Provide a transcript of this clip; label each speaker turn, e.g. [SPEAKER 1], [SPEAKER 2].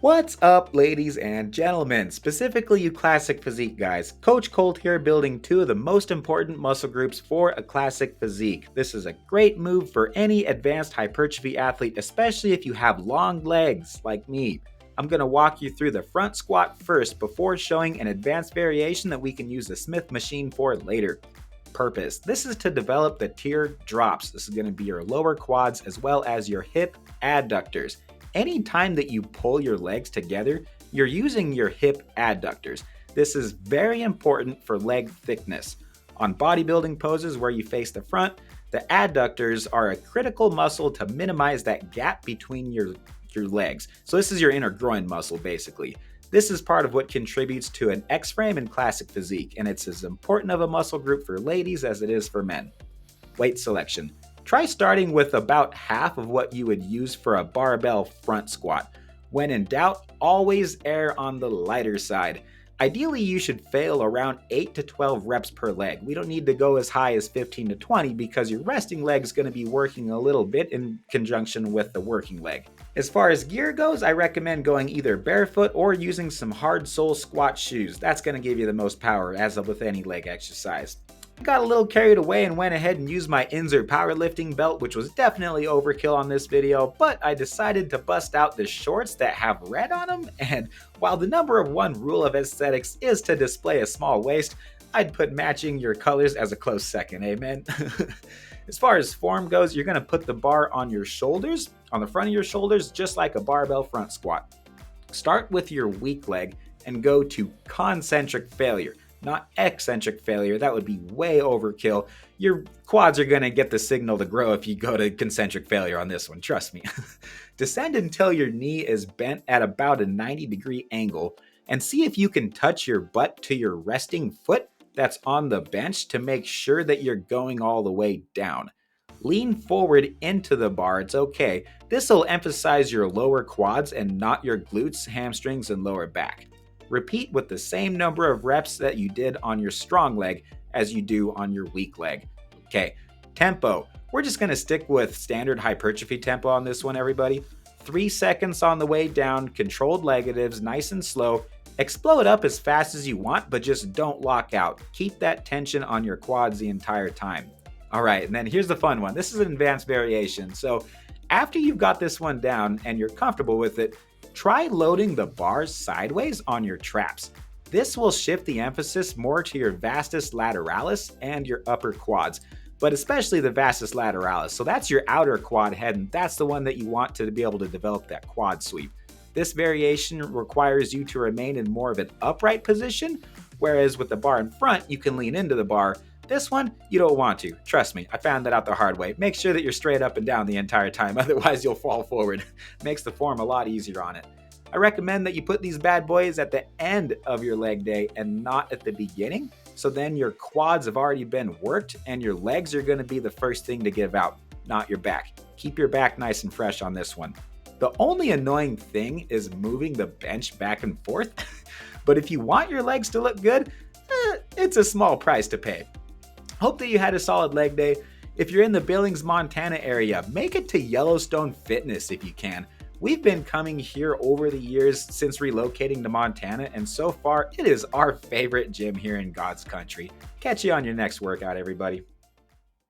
[SPEAKER 1] What's up, ladies and gentlemen? Specifically, you classic physique guys. Coach Colt here, building two of the most important muscle groups for a classic physique. This is a great move for any advanced hypertrophy athlete, especially if you have long legs like me. I'm going to walk you through the front squat first before showing an advanced variation that we can use the Smith machine for later. Purpose. This is to develop the tier drops. This is going to be your lower quads as well as your hip adductors. Anytime that you pull your legs together, you're using your hip adductors. This is very important for leg thickness. On bodybuilding poses where you face the front, the adductors are a critical muscle to minimize that gap between your legs. So this is your inner groin muscle basically. This is part of what contributes to an X-frame and classic physique, and it's as important of a muscle group for ladies as it is for men. Weight selection. Try starting with about half of what you would use for a barbell front squat. When in doubt, always err on the lighter side. Ideally, you should fail around 8 to 12 reps per leg. We don't need to go as high as 15 to 20 because your resting leg is going to be working a little bit in conjunction with the working leg. As far as gear goes, I recommend going either barefoot or using some hard sole squat shoes. That's going to give you the most power, as with any leg exercise. I got a little carried away and went ahead and used my Inzer powerlifting belt, which was definitely overkill on this video, but I decided to bust out the shorts that have red on them, and while the number one rule of aesthetics is to display a small waist, I'd put matching your colors as a close second, amen? As far as form goes, you're going to put the bar on your shoulders, on the front of your shoulders, just like a barbell front squat. Start with your weak leg and go to concentric failure. Not eccentric failure, that would be way overkill. Your quads are going to get the signal to grow if you go to concentric failure on this one, trust me. Descend until your knee is bent at about a 90-degree angle and see if you can touch your butt to your resting foot that's on the bench to make sure that you're going all the way down. Lean forward into the bar, it's okay. This will emphasize your lower quads and not your glutes, hamstrings, and lower back. Repeat with the same number of reps that you did on your strong leg as you do on your weak leg. Okay, tempo. We're just going to stick with standard hypertrophy tempo on this one, everybody. 3 seconds on the way down, controlled negatives, nice and slow. Explode up as fast as you want, but just don't lock out. Keep that tension on your quads the entire time. All right, and then here's the fun one. This is an advanced variation. So after you've got this one down and you're comfortable with it, try loading the bars sideways on your traps. This will shift the emphasis more to your vastus lateralis and your upper quads, but especially the vastus lateralis. So that's your outer quad head, and that's the one that you want to be able to develop that quad sweep. This variation requires you to remain in more of an upright position, whereas with the bar in front, you can lean into the bar. This one, you don't want to. Trust me, I found that out the hard way. Make sure that you're straight up and down the entire time, otherwise you'll fall forward. Makes the form a lot easier on it. I recommend that you put these bad boys at the end of your leg day and not at the beginning, so then your quads have already been worked and your legs are going to be the first thing to give out, not your back. Keep your back nice and fresh on this one. The only annoying thing is moving the bench back and forth, but if you want your legs to look good, it's a small price to pay. Hope that you had a solid leg day. If you're in the Billings, Montana area, make it to Yellowstone Fitness if you can. We've been coming here over the years since relocating to Montana, and so far it is our favorite gym here in God's country. Catch you on your next workout, everybody.